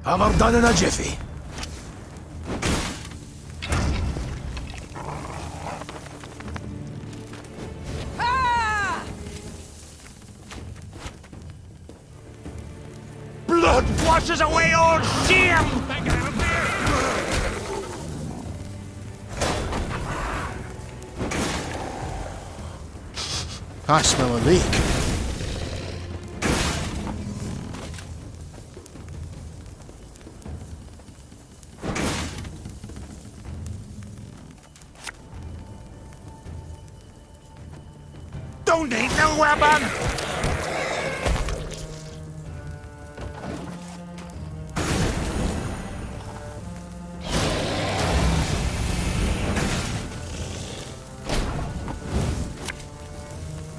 Have her done in a jiffy. Blood washes away all shame! I smell a leak. Don't need no weapon!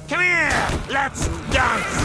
Come here! Let's dance!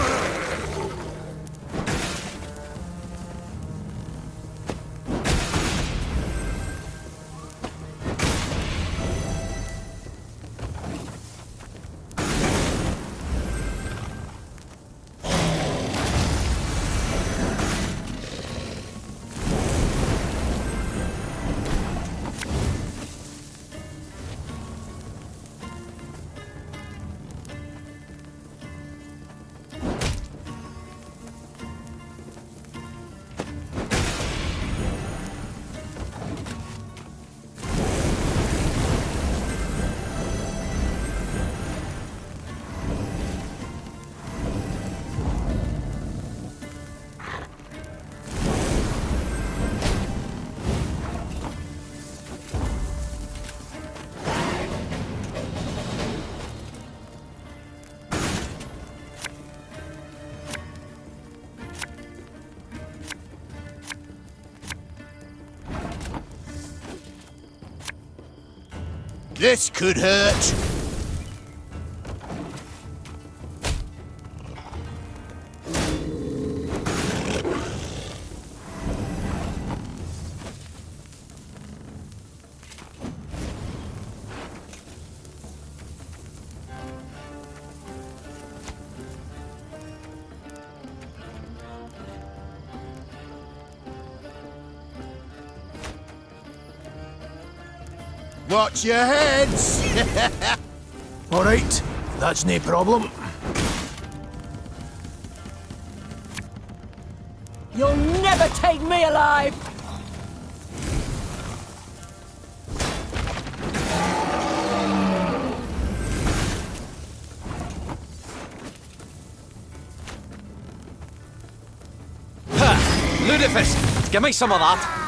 This could hurt. Watch your heads! Alright, that's no problem. You'll never take me alive! Ha! Ludicrous! Give me some of that!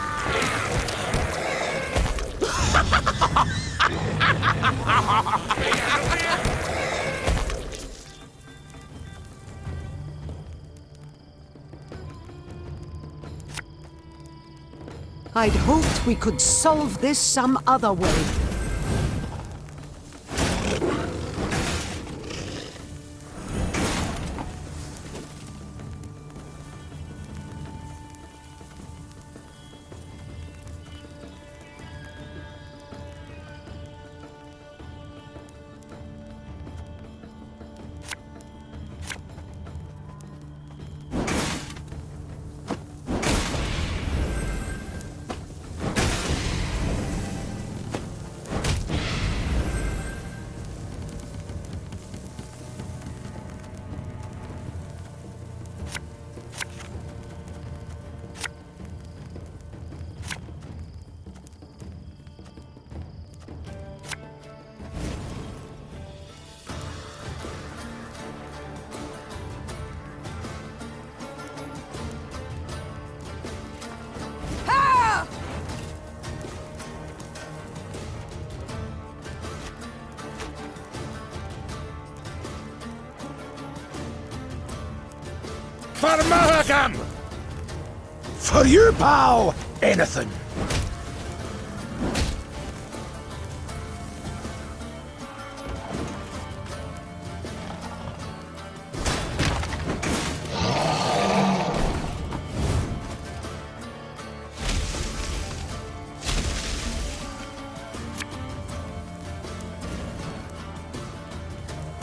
I'd hoped we could solve this some other way. For Mahakam! For you, pal! Anything.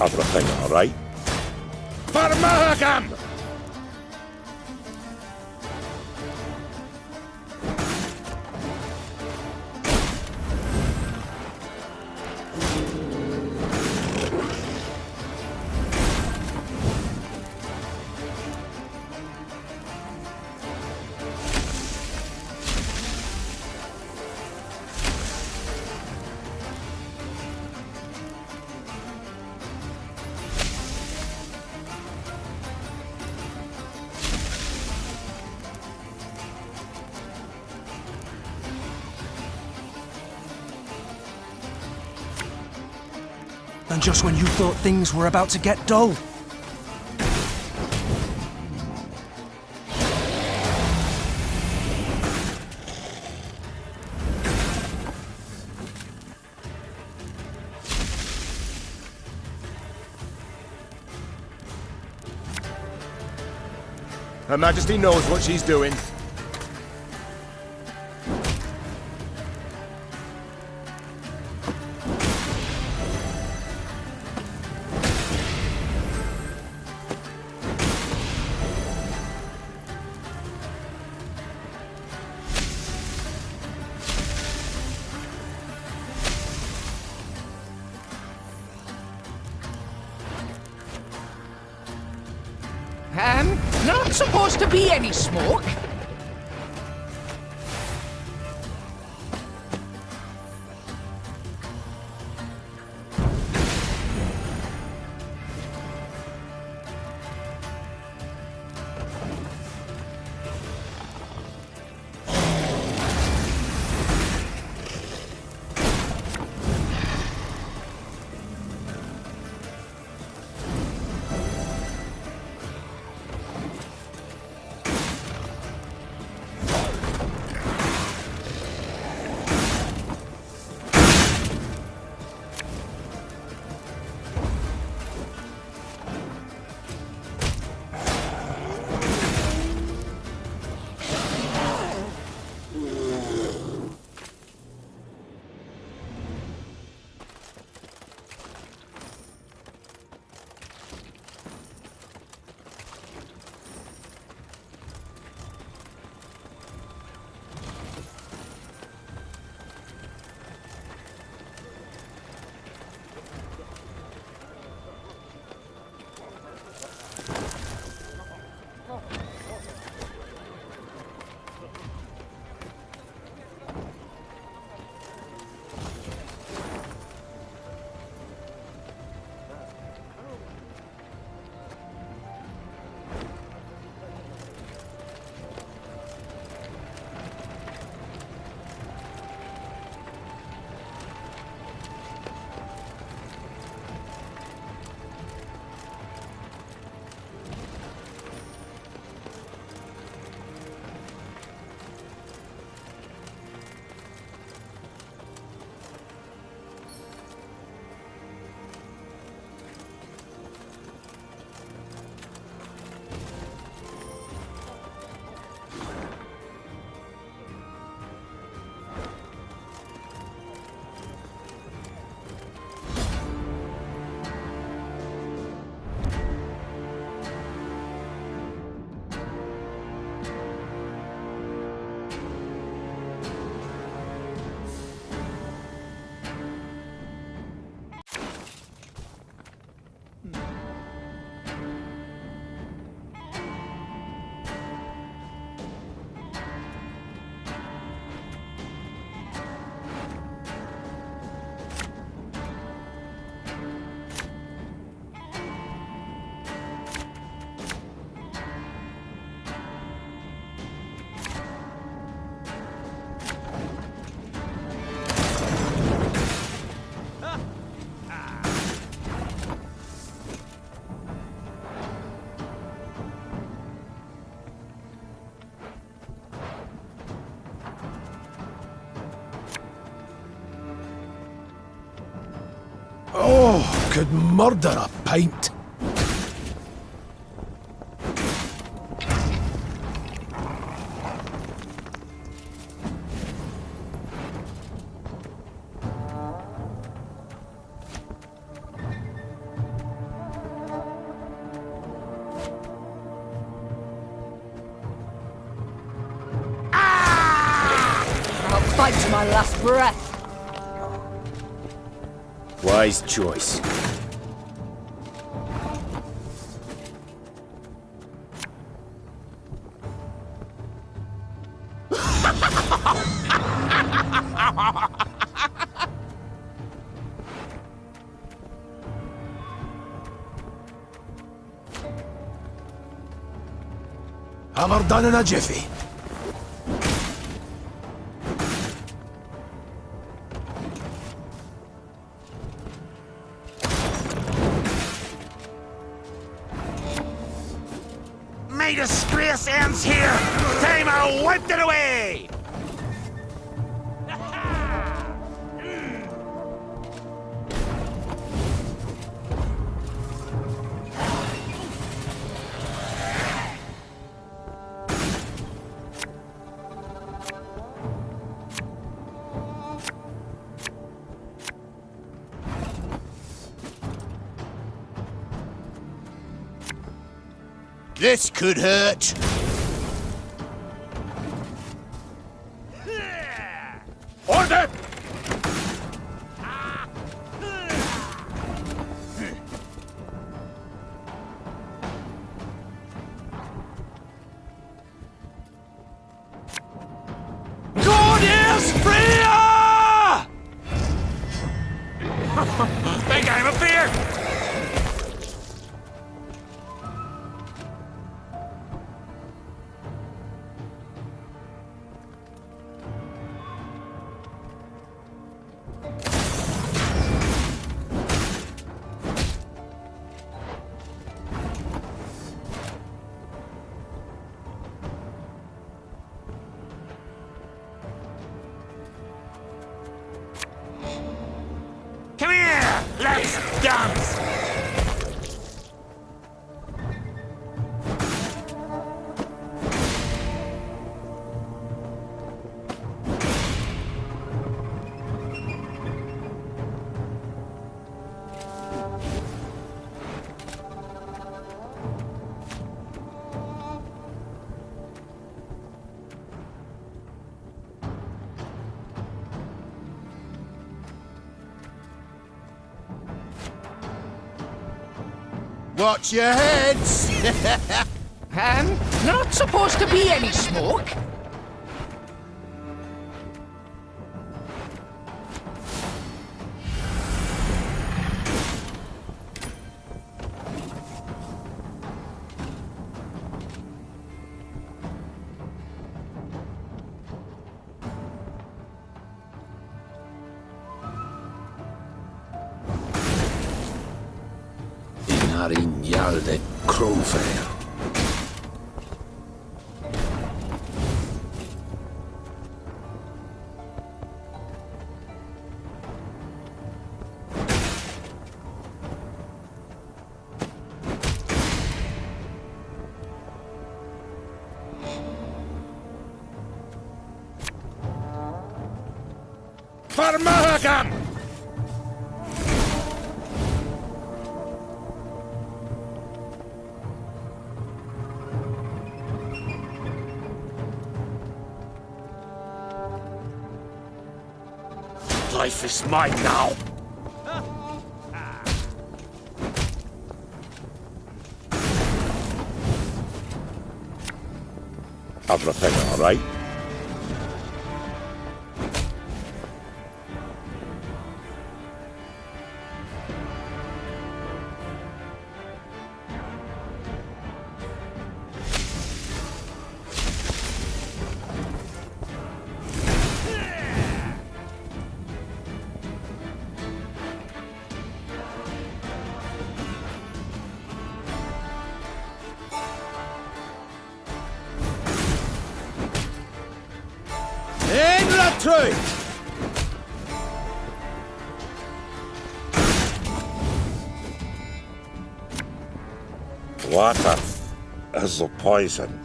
Everything all right? For Mahakam! And just when you thought things were about to get dull. Her Majesty knows what she's doing. Not supposed to be any smoke. Oh, could murder a pint. I'll fight to my last breath. Wise choice. Have her done in a jiffy. My disgrace ends here! Time I wiped it away! This could hurt. Order! God is freer! Big game of fear! Come here! Let's dance! Watch your heads. Not supposed to be any smoke. Inarin Yalde Crowfair. Farmahagam! Life is mine now! Everything all right? In the truth. Water is the poison.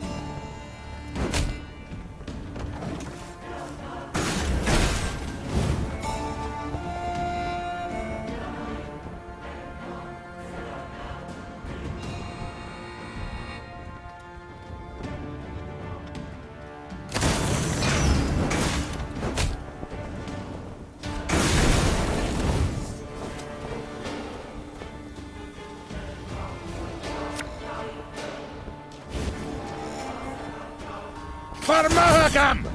Farmahagam!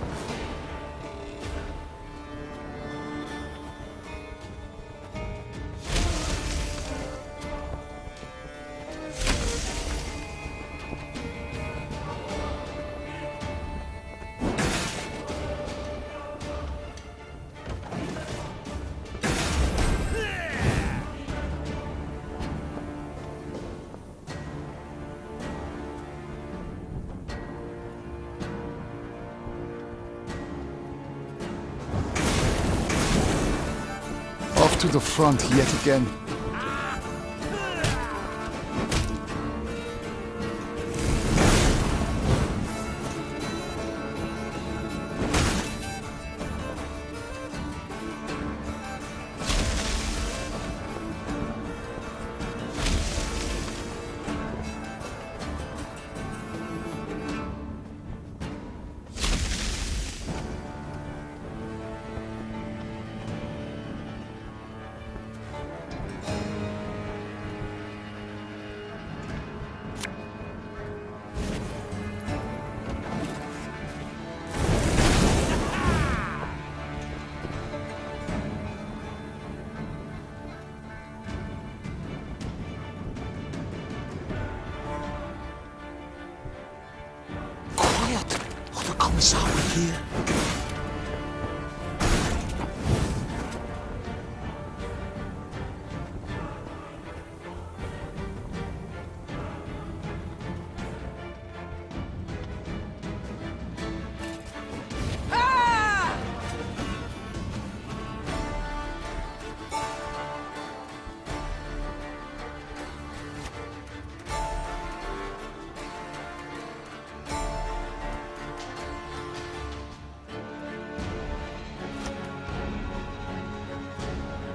to the front yet again. Quiet! Or the commissar will hear.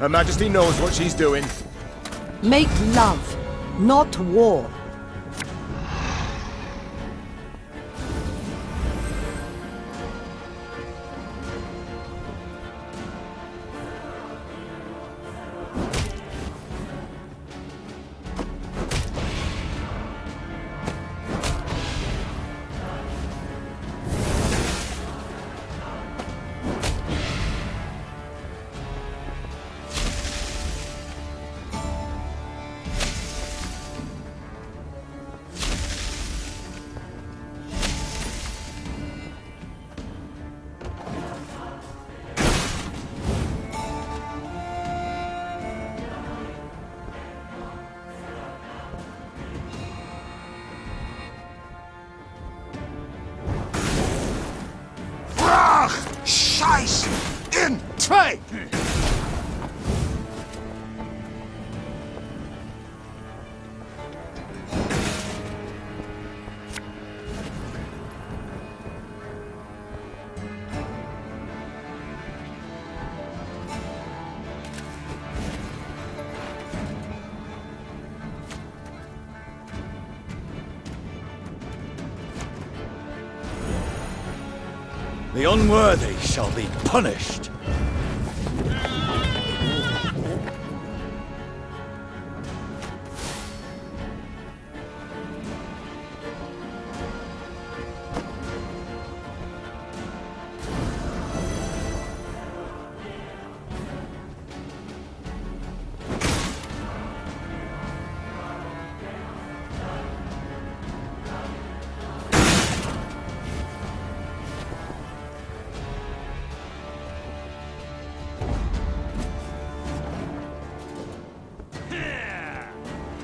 Her Majesty knows what she's doing. Make love, not war. Scheiß! In! Zwei! The unworthy shall be punished.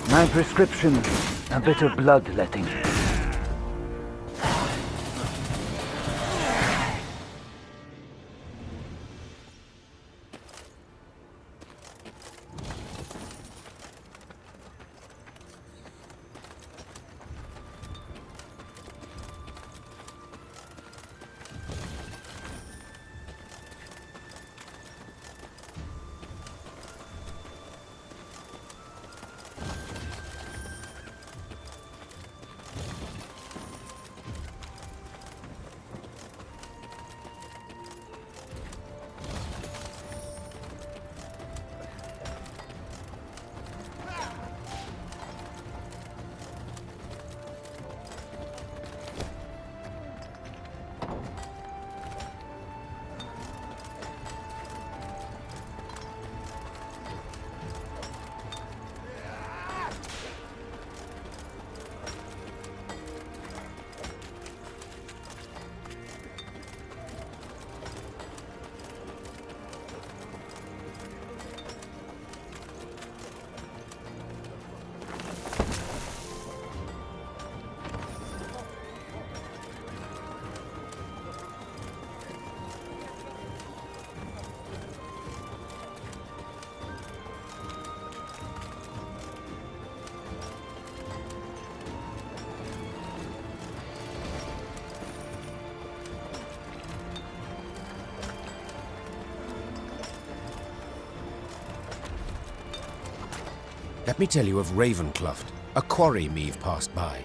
My prescription, a bit of bloodletting. Let me tell you of Ravencloft, a quarry Meave passed by.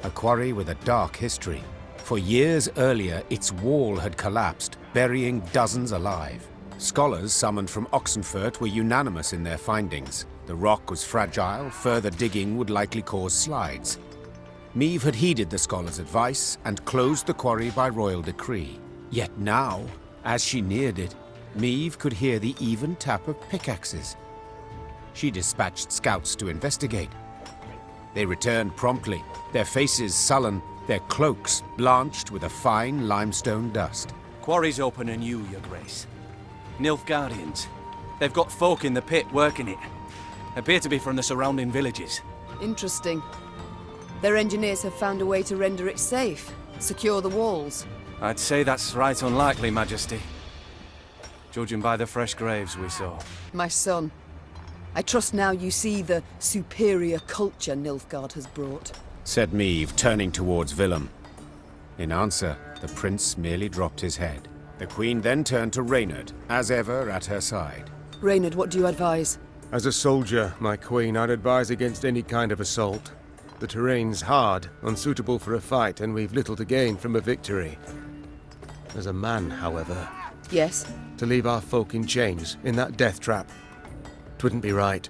A quarry with a dark history. For years earlier, its wall had collapsed, burying dozens alive. Scholars summoned from Oxenfurt were unanimous in their findings. The rock was fragile, further digging would likely cause slides. Meave had heeded the scholars' advice and closed the quarry by royal decree. Yet now, as she neared it, Meave could hear the even tap of pickaxes. She dispatched scouts to investigate. They returned promptly, their faces sullen, their cloaks blanched with a fine limestone dust. Quarry's open anew, Your Grace. Nilfgaardians. They've got folk in the pit working it. Appear to be from the surrounding villages. Interesting. Their engineers have found a way to render it safe. Secure the walls. I'd say that's right unlikely, Majesty. Judging by the fresh graves we saw. My son, I trust now you see the superior culture Nilfgaard has brought. Said Meave, turning towards Willem. In answer, the prince merely dropped his head. The queen then turned to Reynard, as ever at her side. Reynard, what do you advise? As a soldier, my queen, I'd advise against any kind of assault. The terrain's hard, unsuitable for a fight, and we've little to gain from a victory. As a man, however... Yes? To leave our folk in chains, in that death trap. 'Twouldn't be right.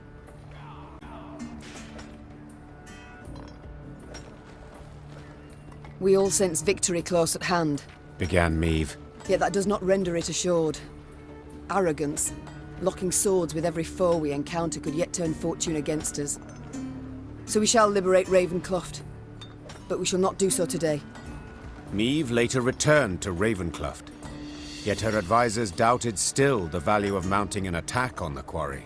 We all sense victory close at hand. Began Meave. Yet that does not render it assured. Arrogance, locking swords with every foe we encounter could yet turn fortune against us. So we shall liberate Ravencloft. But we shall not do so today. Meave later returned to Ravencloft. Yet her advisors doubted still the value of mounting an attack on the quarry.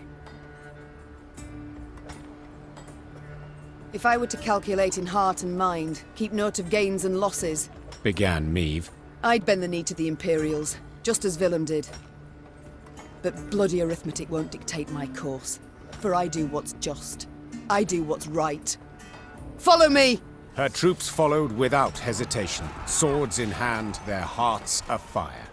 If I were to calculate in heart and mind, keep note of gains and losses, Began Meave. I'd bend the knee to the Imperials, just as Willem did. But bloody arithmetic won't dictate my course, for I do what's just. I do what's right. Follow me! Her troops followed without hesitation, swords in hand, their hearts afire.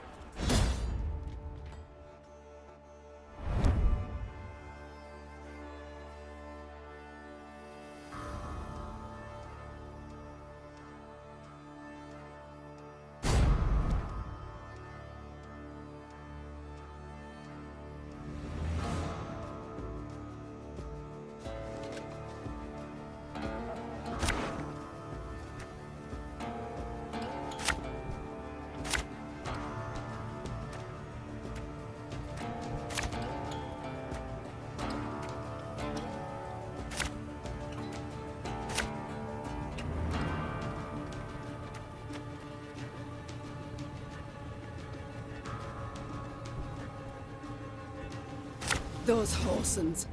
Those Horsens.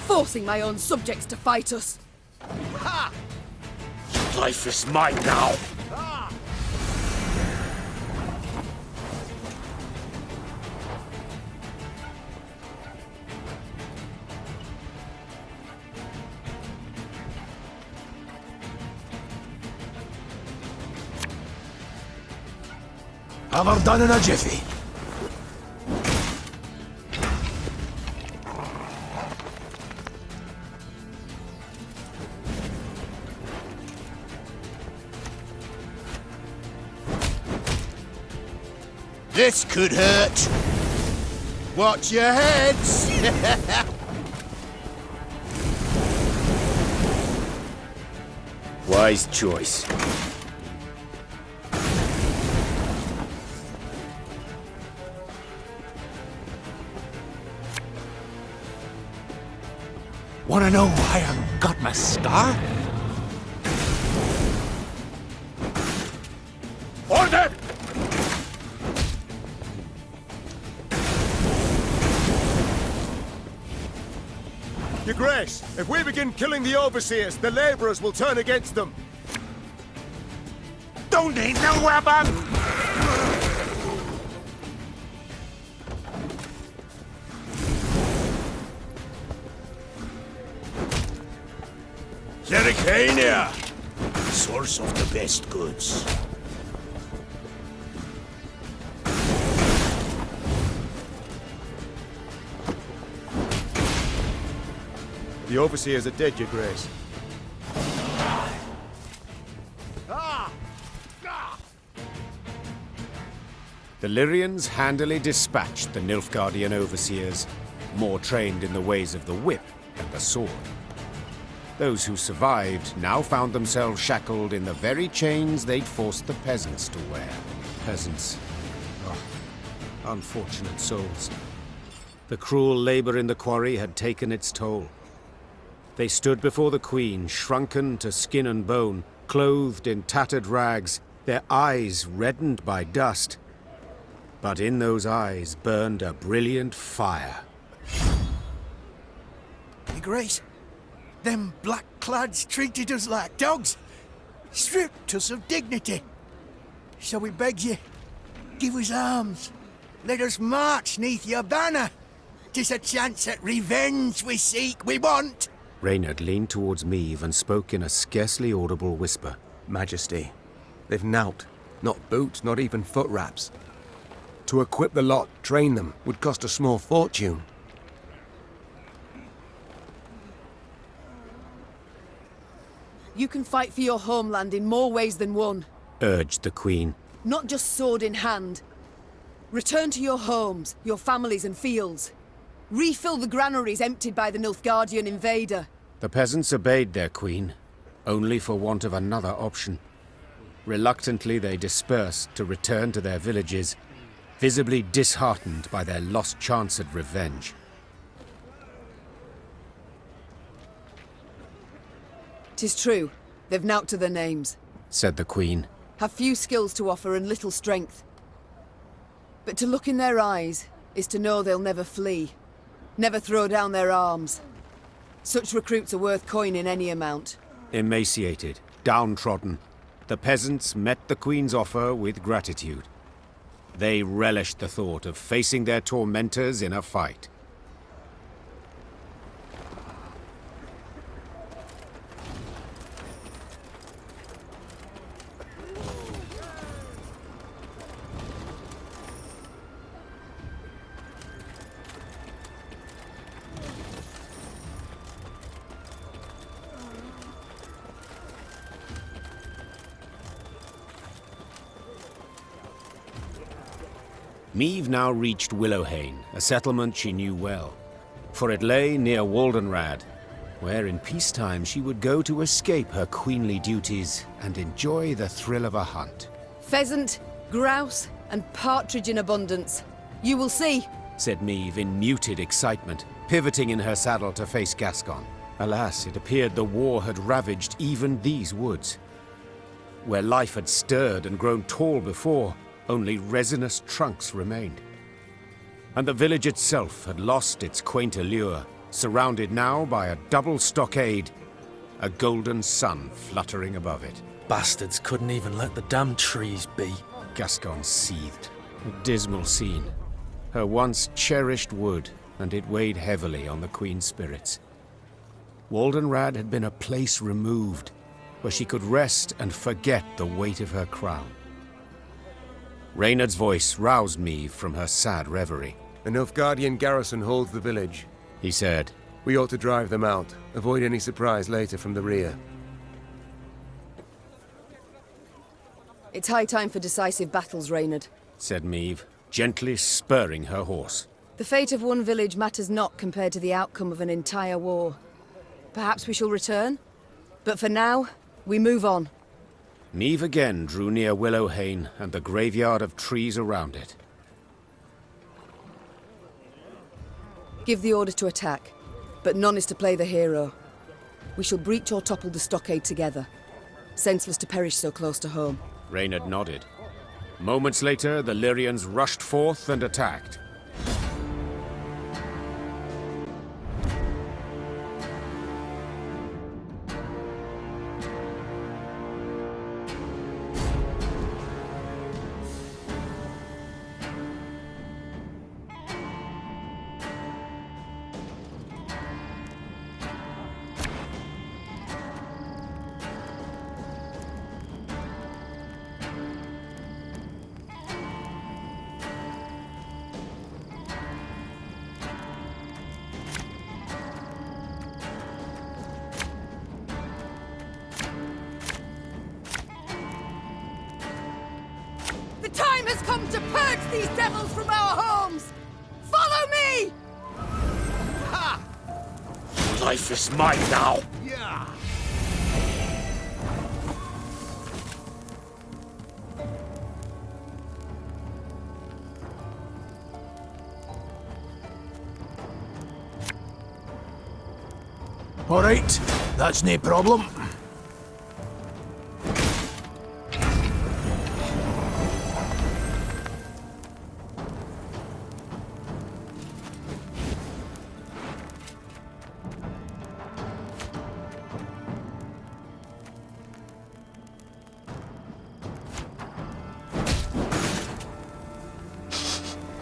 Forcing my own subjects to fight us. Life is mine now. Have her done in a jiffy. This could hurt. Watch your heads. Wise choice. Wanna know why I got my scar? Order! Your Grace, if we begin killing the overseers, the laborers will turn against them. Don't need no weapon! Zerrikania! Source of the best goods. The overseers are dead, Your Grace. The Lyrians handily dispatched the Nilfgaardian overseers, more trained in the ways of the whip than the sword. Those who survived now found themselves shackled in the very chains they'd forced the peasants to wear. Peasants. Oh, unfortunate souls. The cruel labor in the quarry had taken its toll. They stood before the Queen, shrunken to skin and bone, clothed in tattered rags, their eyes reddened by dust. But in those eyes burned a brilliant fire. Your Grace, them black-clads treated us like dogs, stripped us of dignity. So we beg you, give us arms. Let us march neath your banner. 'Tis a chance at revenge we seek, we want. Reynard leaned towards Meave and spoke in a scarcely audible whisper. Majesty, they've nowt. Not boots, not even foot wraps. To equip the lot, train them, would cost a small fortune. You can fight for your homeland in more ways than one. Urged the Queen. Not just sword in hand. Return to your homes, your families and fields. Refill the granaries emptied by the Nilfgaardian invader. The peasants obeyed their Queen, only for want of another option. Reluctantly they dispersed to return to their villages, visibly disheartened by their lost chance at revenge. "'Tis true, they've nowt to their names. Said the Queen. Have few skills to offer and little strength. But to look in their eyes is to know they'll never flee, never throw down their arms. Such recruits are worth coin in any amount. Emaciated, downtrodden, the peasants met the Queen's offer with gratitude. They relished the thought of facing their tormentors in a fight. Meave now reached Willowhain, a settlement she knew well, for it lay near Waldenrad, where in peacetime she would go to escape her queenly duties and enjoy the thrill of a hunt. Pheasant, grouse, and partridge in abundance. You will see, said Meave in muted excitement, pivoting in her saddle to face Gascon. Alas, it appeared the war had ravaged even these woods. Where life had stirred and grown tall before, only resinous trunks remained. And the village itself had lost its quaint allure, surrounded now by a double stockade, a golden sun fluttering above it. Bastards couldn't even let the damn trees be. Gascon seethed. A dismal scene. Her once cherished wood, and it weighed heavily on the Queen's spirits. Waldenrad had been a place removed, where she could rest and forget the weight of her crown. Reynard's voice roused Meave from her sad reverie. The Nilfgaardian garrison holds the village, he said. We ought to drive them out, avoid any surprise later from the rear. it's high time for decisive battles, Reynard, said Meave, gently spurring her horse. The fate of one village matters not compared to the outcome of an entire war. Perhaps we shall return, but for now, we move on. Meave again drew near Willowhain and the graveyard of trees around it. Give the order to attack, but none is to play the hero. We shall breach or topple the stockade together. Senseless to perish so close to home. Reynard nodded. Moments later, the Lyrians rushed forth and attacked. these devils from our homes! Follow me! Life is mine now. Yeah. All right, that's no problem.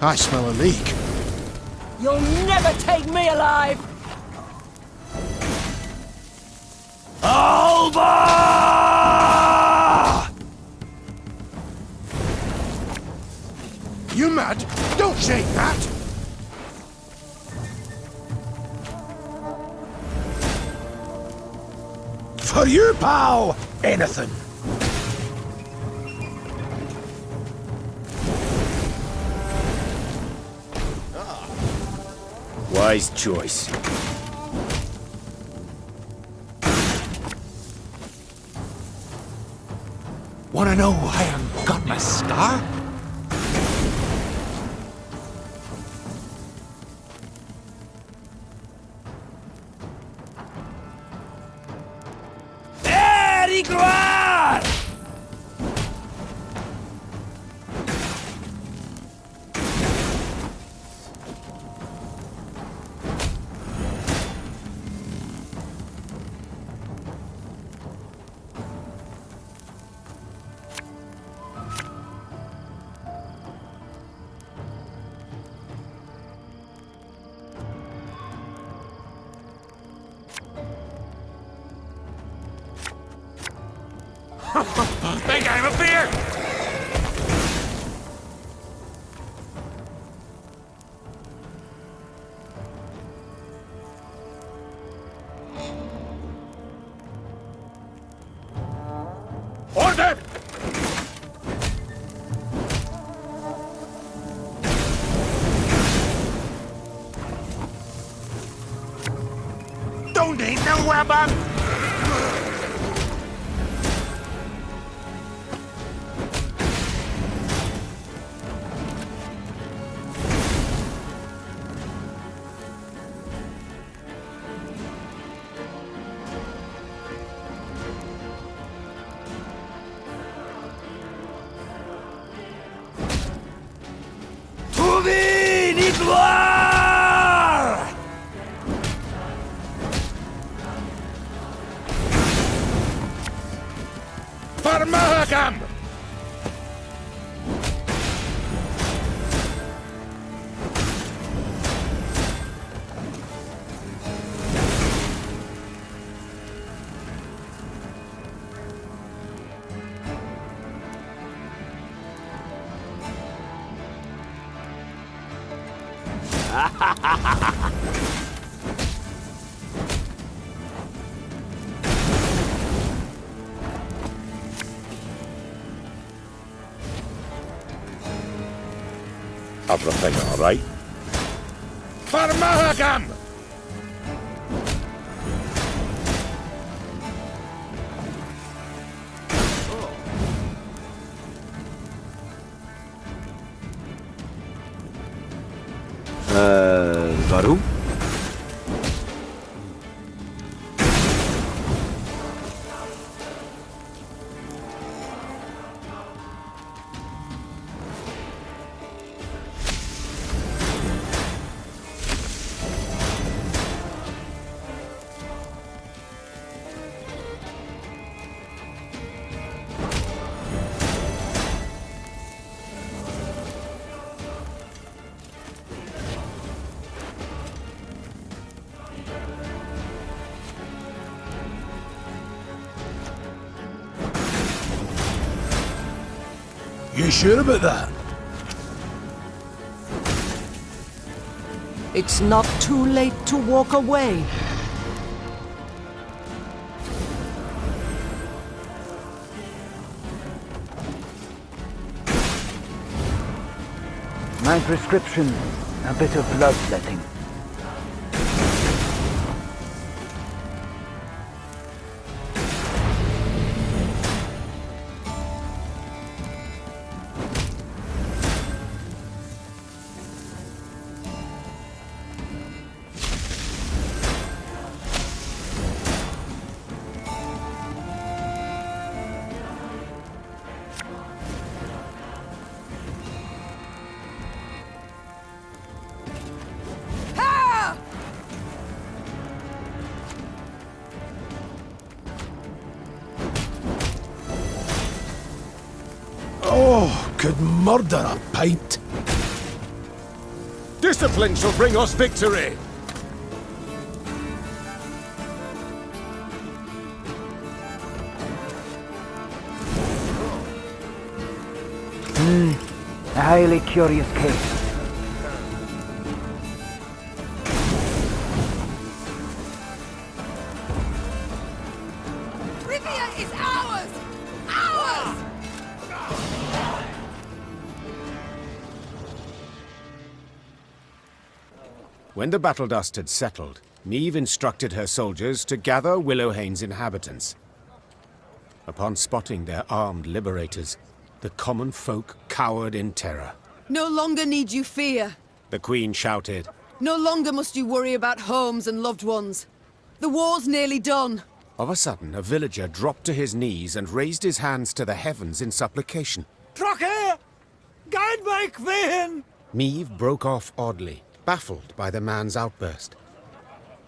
I smell a leak. You'll never take me alive! Alba! You mad? Don't say that! For you, pal! Anything. Wise choice. Wanna know why I got my scar? Very gloire! Think I'm a beer! Order! Don't need no weapon! Farmahagam! Everything all right? Farmahagam! Warum? You sure about that? It's not too late to walk away. My prescription, a bit of bloodletting. Oh, could murder a pint. Discipline shall bring us victory! A highly curious case. Rivia is ours! Ours! When the battle dust had settled, Niamh instructed her soldiers to gather Willowhane's inhabitants. Upon spotting their armed liberators, the common folk cowered in terror. No longer need you fear. The Queen shouted, No longer must you worry about homes and loved ones. The war's nearly done. Of a sudden, a villager dropped to his knees and raised his hands to the heavens in supplication. Troche! Guide back then! Niamh broke off oddly, baffled by the man's outburst.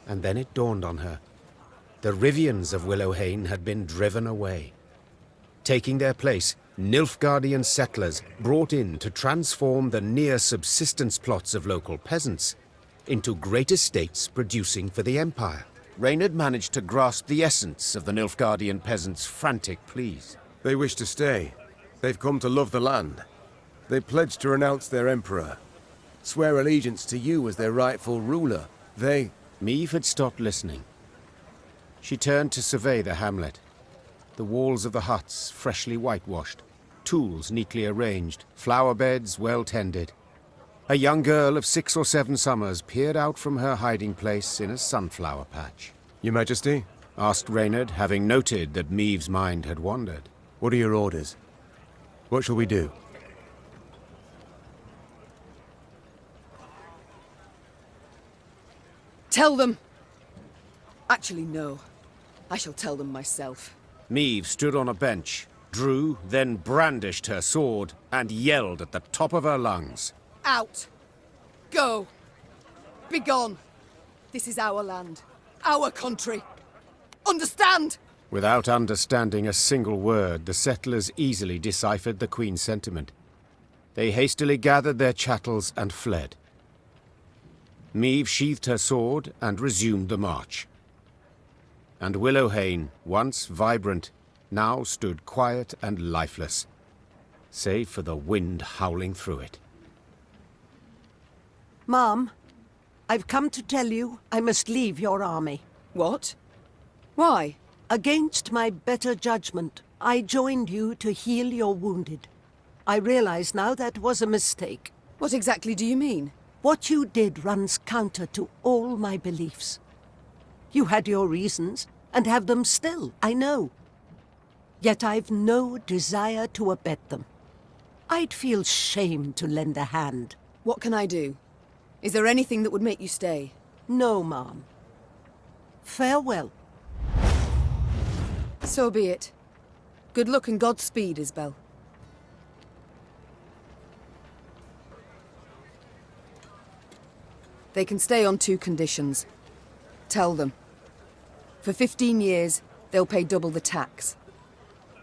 And then it dawned on her. The Rivians of Willowhane had been driven away. Taking their place, Nilfgaardian settlers brought in to transform the near-subsistence plots of local peasants into great estates producing for the Empire. Reynard managed to grasp the essence of the Nilfgaardian peasants' frantic pleas. They wish to stay. They've come to love the land. They pledged to renounce their emperor, swear allegiance to you as their rightful ruler. Niamh had stopped listening. She turned to survey the hamlet. The walls of the huts freshly whitewashed, tools neatly arranged, flower beds well tended. A young girl of 6 or 7 summers peered out from her hiding place in a sunflower patch. Your Majesty? Asked Reynard, having noted that Niamh's mind had wandered. What are your orders? What shall we do? Tell them! Actually, no. I shall tell them myself. Niamh stood on a bench, drew, then brandished her sword, and yelled at the top of her lungs. Out! Go! Begone! This is our land. Our country. Understand? Without understanding a single word, the settlers easily deciphered the Queen's sentiment. They hastily gathered their chattels and fled. Niamh sheathed her sword and resumed the march. And Willowhane, once vibrant, now stood quiet and lifeless, save for the wind howling through it. Mom, I've come to tell you I must leave your army. What? Why? Against my better judgment, I joined you to heal your wounded. I realize now that was a mistake. What exactly do you mean? What you did runs counter to all my beliefs. You had your reasons, and have them still, I know. Yet I've no desire to abet them. I'd feel shame to lend a hand. What can I do? Is there anything that would make you stay? No, Mom. Farewell. So be it. Good luck and Godspeed, Isbel. They can stay on 2 conditions. Tell them. For 15 years, they'll pay double the tax.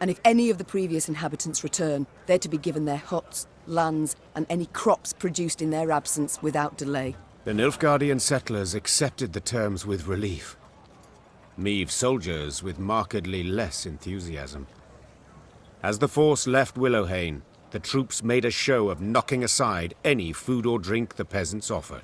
And if any of the previous inhabitants return, they're to be given their huts, lands, and any crops produced in their absence without delay. The Nilfgaardian settlers accepted the terms with relief. Niamh's soldiers with markedly less enthusiasm. As the force left Willowhane, the troops made a show of knocking aside any food or drink the peasants offered.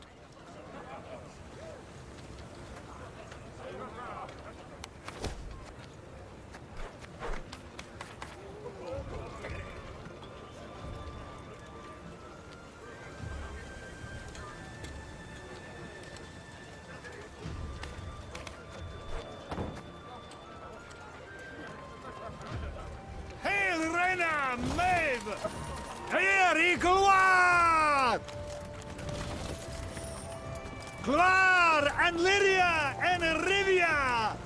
Gloire! Gloire and Lydia and Rivia!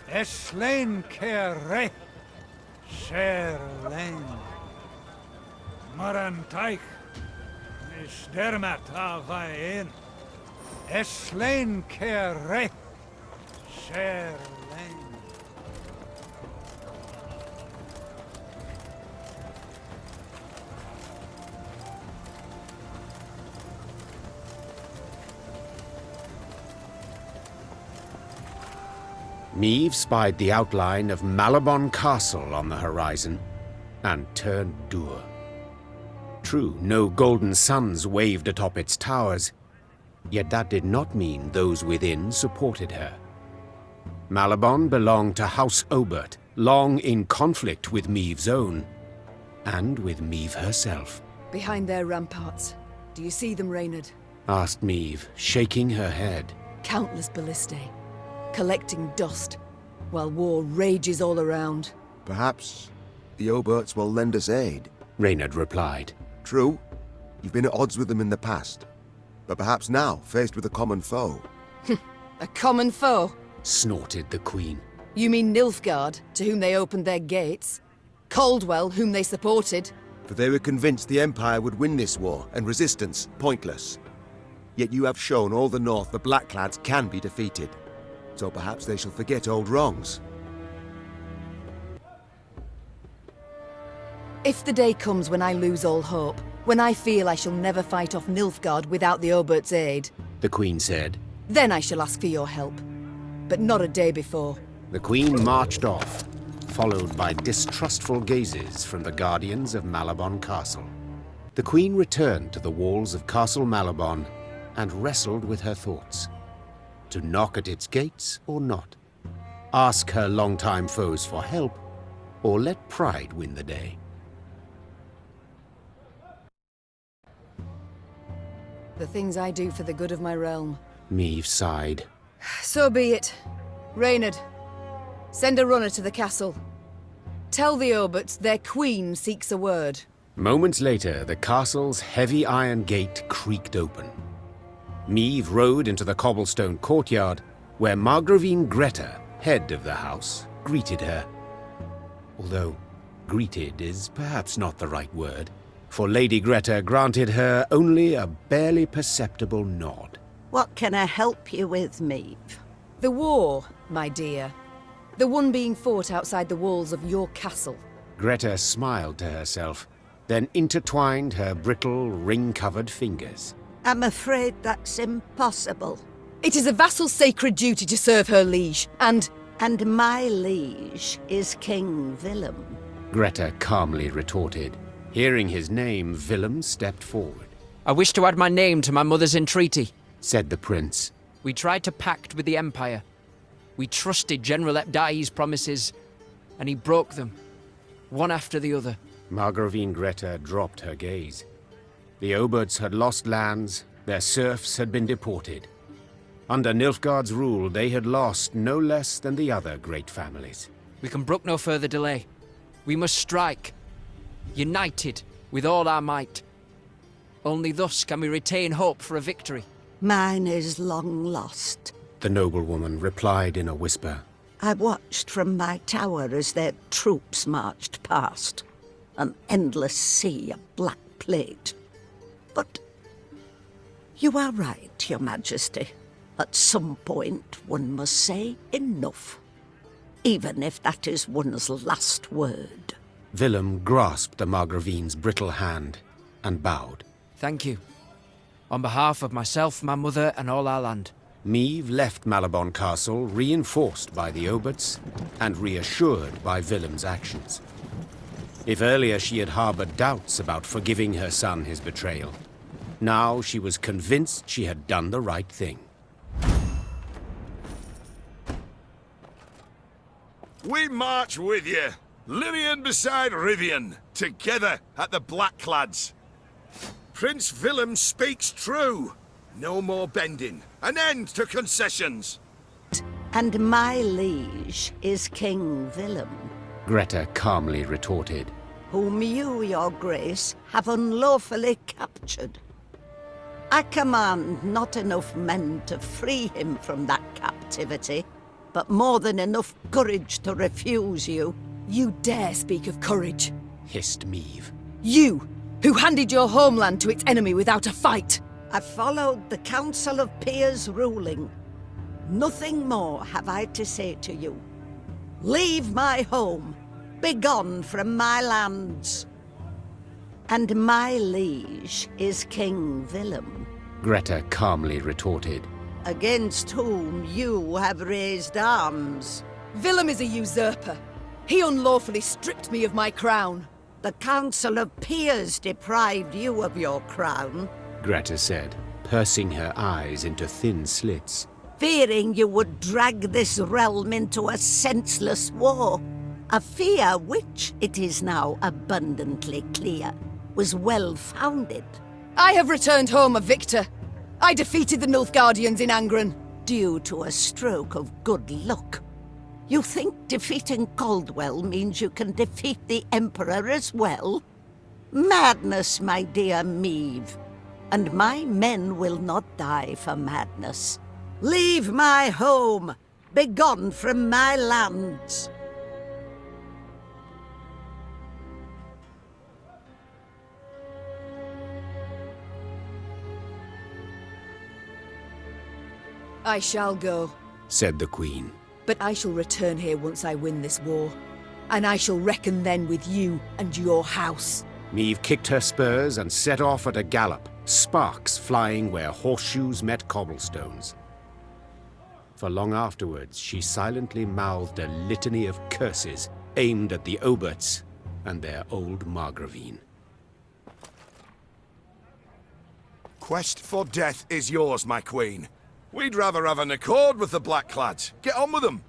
Eslain Kere, Sherlain. Marantaich, Isdermat Avain. Eslain Kere, Sherlain. Meve spied the outline of Malabon Castle on the horizon and turned dour. True, no golden suns waved atop its towers, yet that did not mean those within supported her. Malabon belonged to House Obert, long in conflict with Meve's own, and with Meve herself. Behind their ramparts. Do you see them, Reynard? Asked Meve, shaking her head. Countless ballistae, collecting dust, while war rages all around. Perhaps the Oberts will lend us aid, Reynard replied. True, you've been at odds with them in the past, but perhaps now, faced with a common foe. A common foe? Snorted the Queen. You mean Nilfgaard, to whom they opened their gates? Caldwell, whom they supported? For they were convinced the Empire would win this war, and resistance pointless. Yet you have shown all the North the Blackclads can be defeated. So perhaps they shall forget old wrongs. If the day comes when I lose all hope, when I feel I shall never fight off Nilfgaard without the Obert's aid, the Queen said, then I shall ask for your help. But not a day before. The Queen marched off, followed by distrustful gazes from the guardians of Malabon Castle. The Queen returned to the walls of Castle Malabon and wrestled with her thoughts. To knock at its gates or not? Ask her longtime foes for help, or let pride win the day? The things I do for the good of my realm. Meve sighed. So be it. Reynard, send a runner to the castle. Tell the Oberts their queen seeks a word. Moments later, the castle's heavy iron gate creaked open. Meve rode into the cobblestone courtyard, where Margravine Greta, head of the house, greeted her. Although greeted is perhaps not the right word, for Lady Greta granted her only a barely perceptible nod. What can I help you with, Meve? The war, my dear. The one being fought outside the walls of your castle. Greta smiled to herself, then intertwined her brittle, ring-covered fingers. I'm afraid that's impossible. It is a vassal's sacred duty to serve her liege, and my liege is King Willem. Greta calmly retorted. Hearing his name, Willem stepped forward. I wish to add my name to my mother's entreaty, said the prince. We tried to pact with the Empire. We trusted General Epdai's promises, and he broke them, one after the other. Margravine Greta dropped her gaze. The Oberts had lost lands, their serfs had been deported. Under Nilfgaard's rule, they had lost no less than the other great families. We can brook no further delay. We must strike, united with all our might. Only thus can we retain hope for a victory. Mine is long lost, the noblewoman replied in a whisper. I watched from my tower as their troops marched past. An endless sea of black plate. But you are right, Your Majesty. At some point, one must say enough. Even if that is one's last word. Willem grasped the Margravine's brittle hand and bowed. Thank you. On behalf of myself, my mother, and all our land. Meve left Malabon Castle reinforced by the Oberts and reassured by Willem's actions. If earlier she had harbored doubts about forgiving her son his betrayal, now she was convinced she had done the right thing. We march with you, Lirian beside Rivian, together at the Blackclads. Prince Willem speaks true. No more bending. An end to concessions. And my liege is King Willem, Greta calmly retorted. whom you, your grace, have unlawfully captured. I command not enough men to free him from that captivity, but more than enough courage to refuse you. You dare speak of courage? Hissed Meve. You, who handed your homeland to its enemy without a fight! I followed the Council of Peers' ruling. Nothing more have I to say to you. Leave my home. Begone from my lands. And my liege is King Willem, Greta calmly retorted. against whom you have raised arms. Willem is a usurper. He unlawfully stripped me of my crown. The Council of Peers deprived you of your crown, Greta said, pursing her eyes into thin slits. fearing you would drag this realm into a senseless war. A fear which, it is now abundantly clear, was well-founded. I have returned home a victor. I defeated the Nilfgaardians in Angren. Due to a stroke of good luck. You think defeating Caldwell means you can defeat the Emperor as well? Madness, my dear Meve. And my men will not die for madness. Leave my home! Begone from my lands! I shall go, said the Queen. but I shall return here once I win this war. And I shall reckon then with you and your house. Meve kicked her spurs and set off at a gallop, sparks flying where horseshoes met cobblestones. For long afterwards, she silently mouthed a litany of curses aimed at the Oberts and their old Margravine. Quest for death is yours, my queen. We'd rather have an accord with the Blackclads. Get on with them.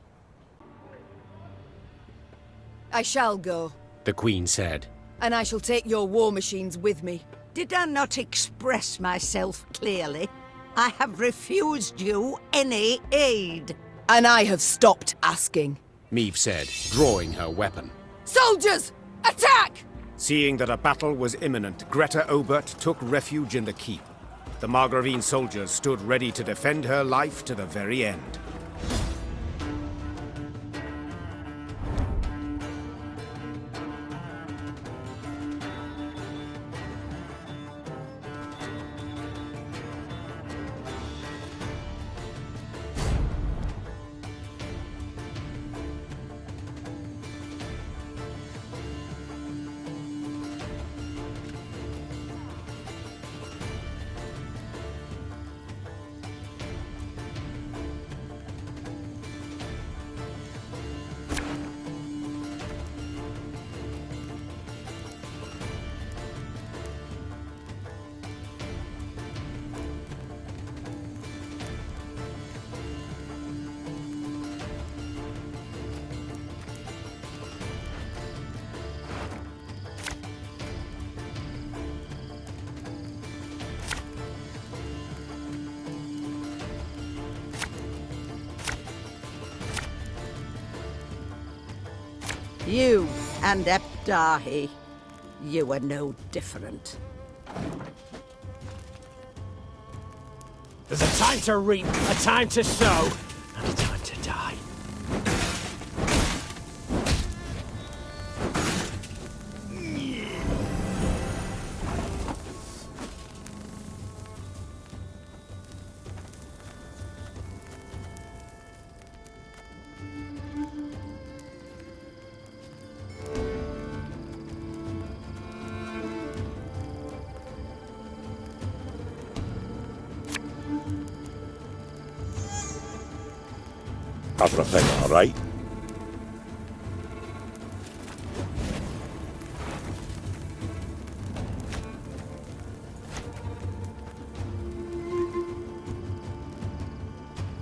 I shall go, The Queen said. and I shall take your war machines with me. Did I not express myself clearly? I have refused you any aid. And I have stopped asking. Meve said, drawing her weapon. Soldiers, attack! Seeing that a battle was imminent, Greta Obert took refuge in the keep. The Margravine soldiers stood ready to defend her life to the very end. You and Epdahi, you are no different. There's a time to reap, a time to sow, and a time to die. Everything all right?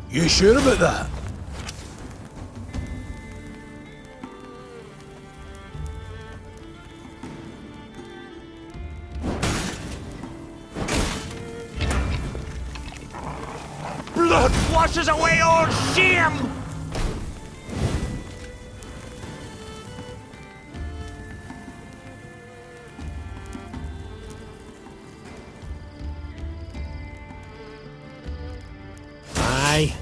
You sure about that? Blood washes away all shame! Aye.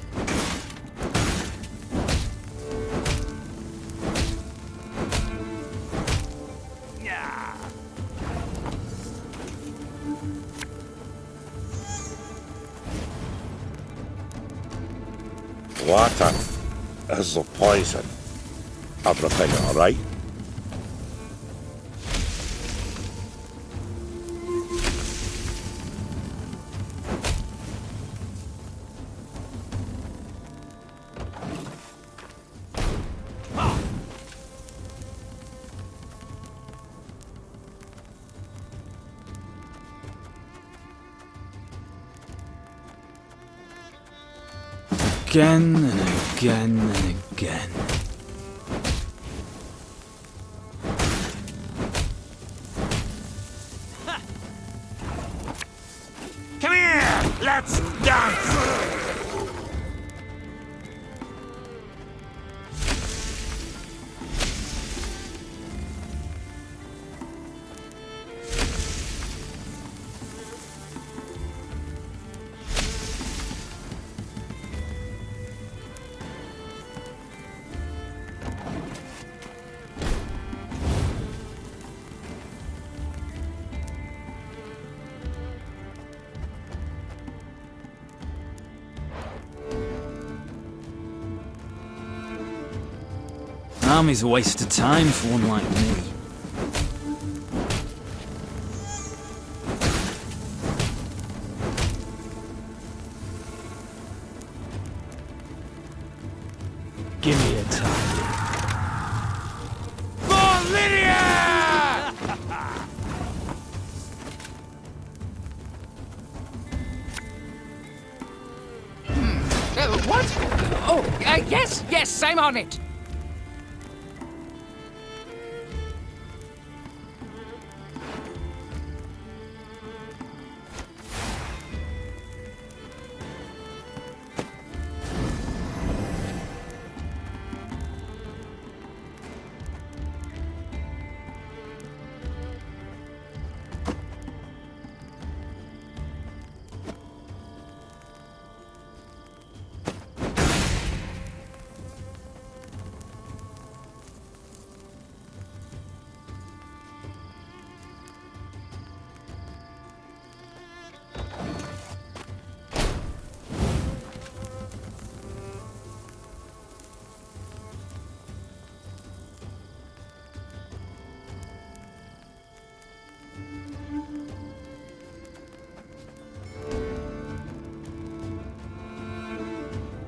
Water is the poison. Everything all right? Again and again and again. Come here! Let's dance! Army's a waste of time for one like me. Give me a time. For Lydia! What? Oh, yes, I'm on it.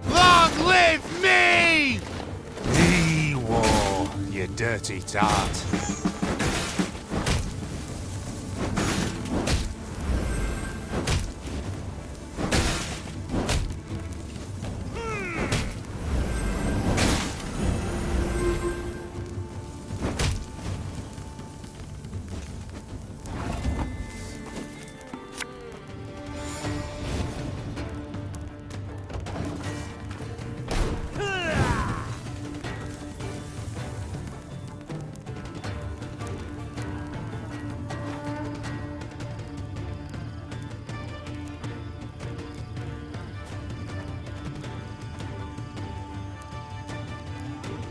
Long live me! The war, you dirty tart.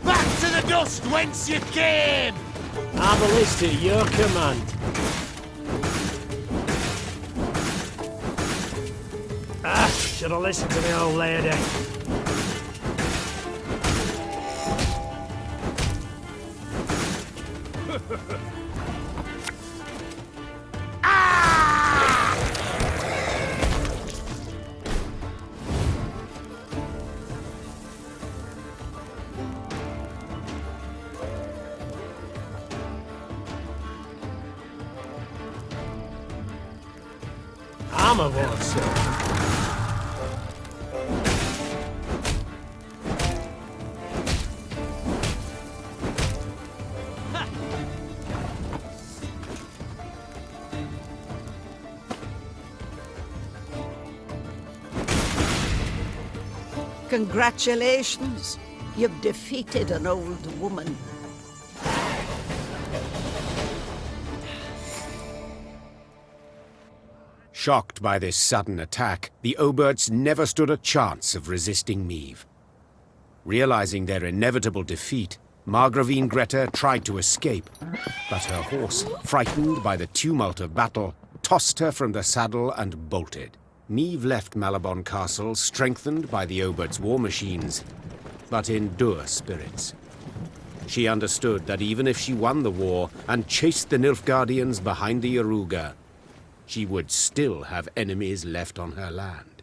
Back to the dust whence you came! Arbalist at your command. Should have listened to the old lady. I'm a war, sir. Congratulations. You've defeated an old woman. Shocked by this sudden attack, the Oberts never stood a chance of resisting Meve. Realizing their inevitable defeat, Margravine Greta tried to escape, but her horse, frightened by the tumult of battle, tossed her from the saddle and bolted. Meve left Malabon Castle strengthened by the Oberts' war machines, but in dour spirits. She understood that even if she won the war and chased the Nilfgaardians behind the Yaruga, she would still have enemies left on her land.